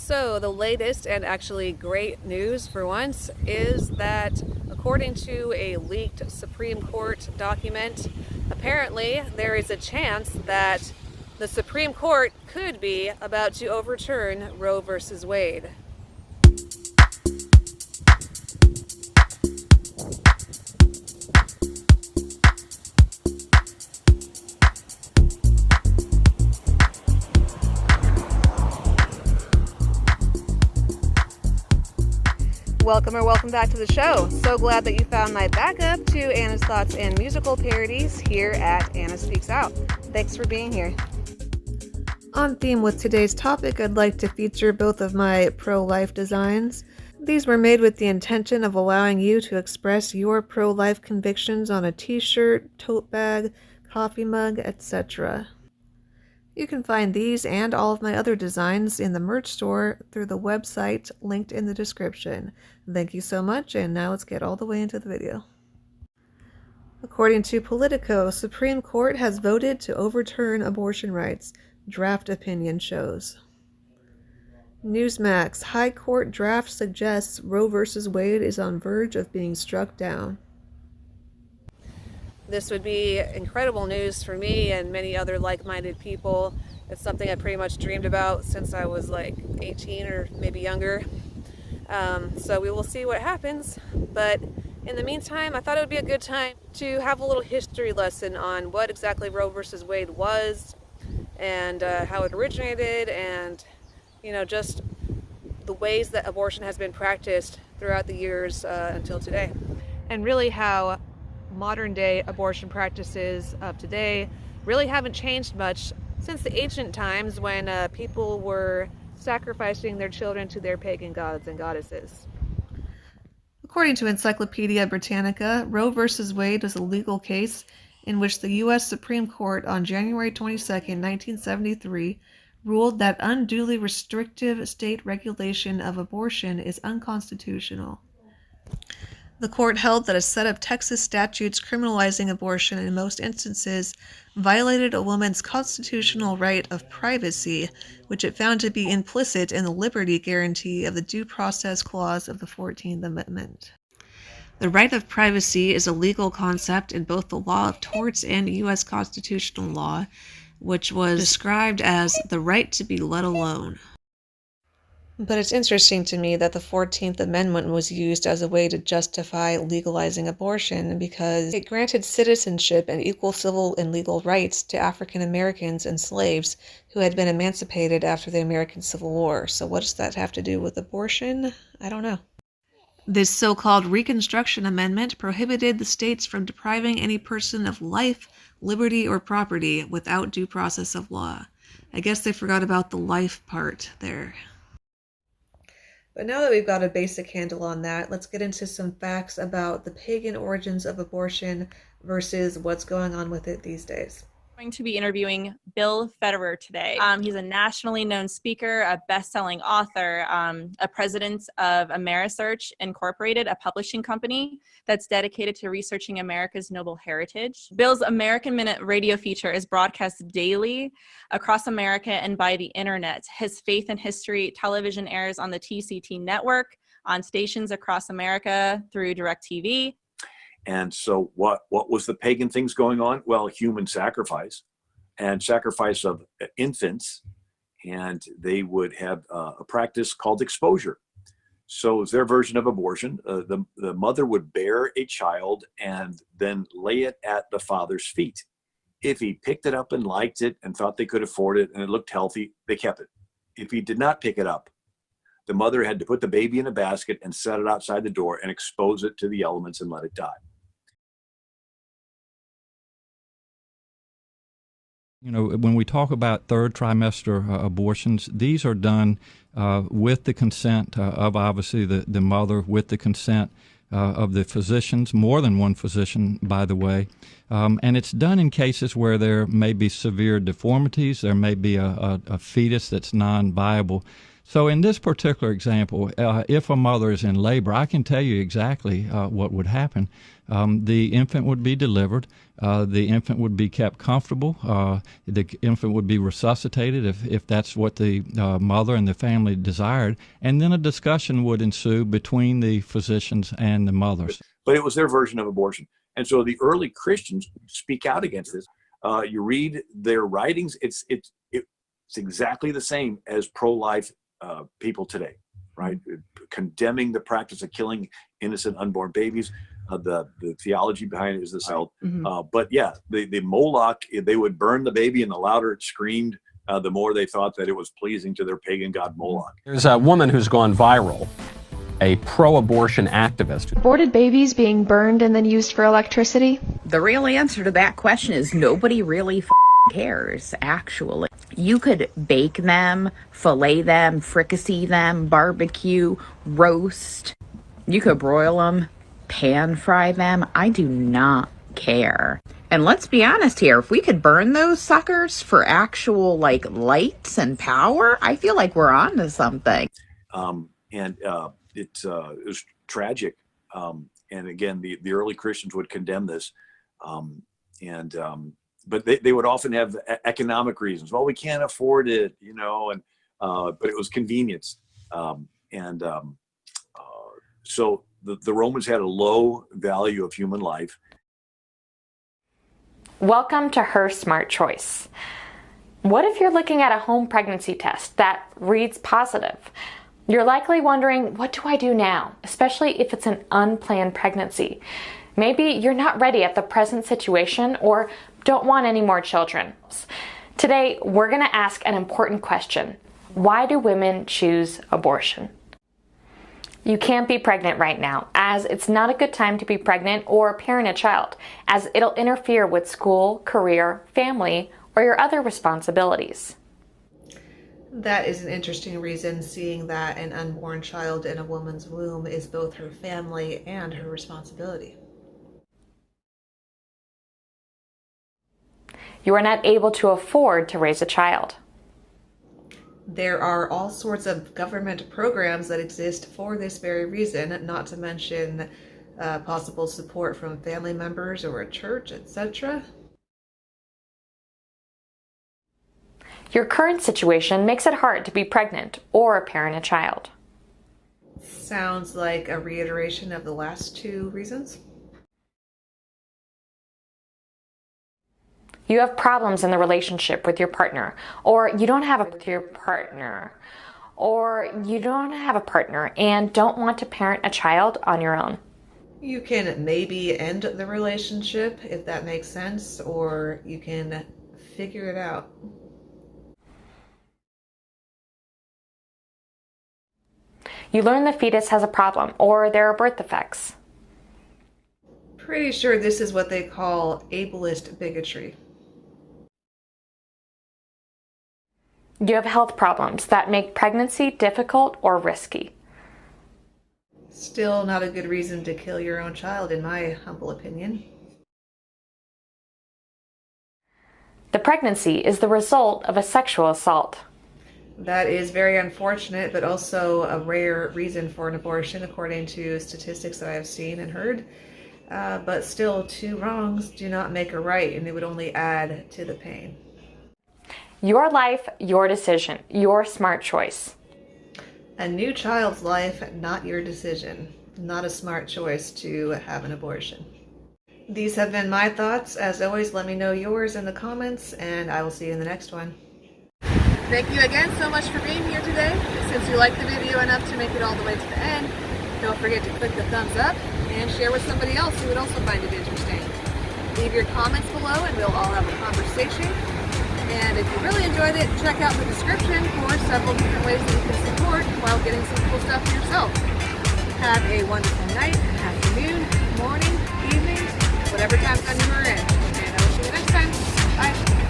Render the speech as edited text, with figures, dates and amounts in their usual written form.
So the latest and actually great news for once is that according to a leaked Supreme Court document, apparently there is a chance that the Supreme Court could be about to overturn Roe versus Wade. Welcome back to the show. So glad that you found my backup to Anna's thoughts and musical parodies here at Anna Speaks Out. Thanks for being here. On theme with today's topic, I'd like to feature both of my pro-life designs. These were made with the intention of allowing you to express your pro-life convictions on a t-shirt, tote bag, coffee mug, etc. You can find these and all of my other designs in the merch store through the website linked in the description. Thank you so much, and now let's get all the way into the video. According to Politico, Supreme Court has voted to overturn abortion rights, draft opinion shows. Newsmax, High Court draft suggests Roe v. Wade is on verge of being struck down. This would be incredible news for me and many other like-minded people. It's something I pretty much dreamed about since I was like 18 or maybe younger. So we will see what happens. But in the meantime, I thought it would be a good time to have a little history lesson on what exactly Roe versus Wade was and how it originated and, you know, just the ways that abortion has been practiced throughout the years until today. And really how modern day abortion practices of today really haven't changed much since the ancient times when people were sacrificing their children to their pagan gods and goddesses. According to Encyclopedia Britannica, Roe v. Wade was a legal case in which the U.S. Supreme Court on January 22, 1973, ruled that unduly restrictive state regulation of abortion is unconstitutional. The court held that a set of Texas statutes criminalizing abortion in most instances violated a woman's constitutional right of privacy, which it found to be implicit in the liberty guarantee of the Due Process Clause of the 14th Amendment. The right of privacy is a legal concept in both the law of torts and U.S. constitutional law, which was described as the right to be let alone. But it's interesting to me that the 14th Amendment was used as a way to justify legalizing abortion because it granted citizenship and equal civil and legal rights to African Americans and slaves who had been emancipated after the American Civil War. So what does that have to do with abortion? I don't know. This so-called Reconstruction Amendment prohibited the states from depriving any person of life, liberty, or property without due process of law. I guess they forgot about the life part there. But now that we've got a basic handle on that, let's get into some facts about the pagan origins of abortion versus what's going on with it these days. I'm going to be interviewing Bill Federer today. He's a nationally known speaker, a best-selling author, a president of Amerisearch Incorporated, a publishing company that's dedicated to researching America's noble heritage. Bill's American Minute radio feature is broadcast daily across America and by the internet. His Faith and History television airs on the TCT network, on stations across America through DirecTV. And so what was the pagan things going on? Well, human sacrifice and sacrifice of infants. And they would have a practice called exposure. So it's their version of abortion. The mother would bear a child and then lay it at the father's feet. If he picked it up and liked it and thought they could afford it and it looked healthy, they kept it. If he did not pick it up, the mother had to put the baby in a basket and set it outside the door and expose it to the elements and let it die. You know, when we talk about third trimester abortions, these are done with the consent of obviously the mother, with the consent of the physicians, more than one physician, by the way. And it's done in cases where there may be severe deformities, there may be a fetus that's non-viable. So in this particular example, if a mother is in labor, I can tell you exactly what would happen. The infant would be delivered. The infant would be kept comfortable. The infant would be resuscitated if that's what the mother and the family desired. And then a discussion would ensue between the physicians and the mothers. But it was their version of abortion. And so the early Christians speak out against this. You read their writings, it's exactly the same as pro-life people today, right? Condemning the practice of killing innocent unborn babies. The theology behind it is the same. But yeah, the Moloch, they would burn the baby, and the louder it screamed, the more they thought that it was pleasing to their pagan god Moloch. There's a woman who's gone viral, a pro-abortion activist. Aborted babies being burned and then used for electricity? The real answer to that question is nobody really cares, actually. You could bake them, fillet them, fricassee them, barbecue, roast. You could broil them, pan fry them. I do not care. And let's be honest here, if we could burn those suckers for actual like lights and power, I feel like we're on to something. It was tragic. And again, the early Christians would condemn this. But they would often have economic reasons. Well, we can't afford it, but it was convenience. So the Romans had a low value of human life. Welcome to Her Smart Choice. What if you're looking at a home pregnancy test that reads positive? You're likely wondering, what do I do now? Especially if it's an unplanned pregnancy. Maybe you're not ready at the present situation or don't want any more children. Today, we're going to ask an important question. Why do women choose abortion? You can't be pregnant right now, as it's not a good time to be pregnant or parent a child, as it'll interfere with school, career, family, or your other responsibilities. That is an interesting reason, seeing that an unborn child in a woman's womb is both her family and her responsibility. You are not able to afford to raise a child. There are all sorts of government programs that exist for this very reason, not to mention possible support from family members or a church, etc. Your current situation makes it hard to be pregnant or parent a child. Sounds like a reiteration of the last two reasons. You have problems in the relationship with your partner, or you don't have a partner and don't want to parent a child on your own. You can maybe end the relationship if that makes sense, or you can figure it out. You learn the fetus has a problem, or there are birth defects. Pretty sure this is what they call ableist bigotry. You have health problems that make pregnancy difficult or risky. Still not a good reason to kill your own child, in my humble opinion. The pregnancy is the result of a sexual assault. That is very unfortunate, but also a rare reason for an abortion, according to statistics that I have seen and heard. But still, two wrongs do not make a right, and it would only add to the pain. Your life, your decision, your smart choice. A new child's life, not your decision. Not a smart choice to have an abortion. These have been my thoughts. As always, let me know yours in the comments, and I will see you in the next one. Thank you again so much for being here today. Since you liked the video enough to make it all the way to the end, don't forget to click the thumbs up and share with somebody else who would also find it interesting. Leave your comments below and we'll all have a conversation. And if you really enjoyed it, check out the description for several different ways that you can support while getting some cool stuff for yourself. Have a wonderful night, afternoon, morning, evening, whatever time zone you are in. And I will see you next time. Bye.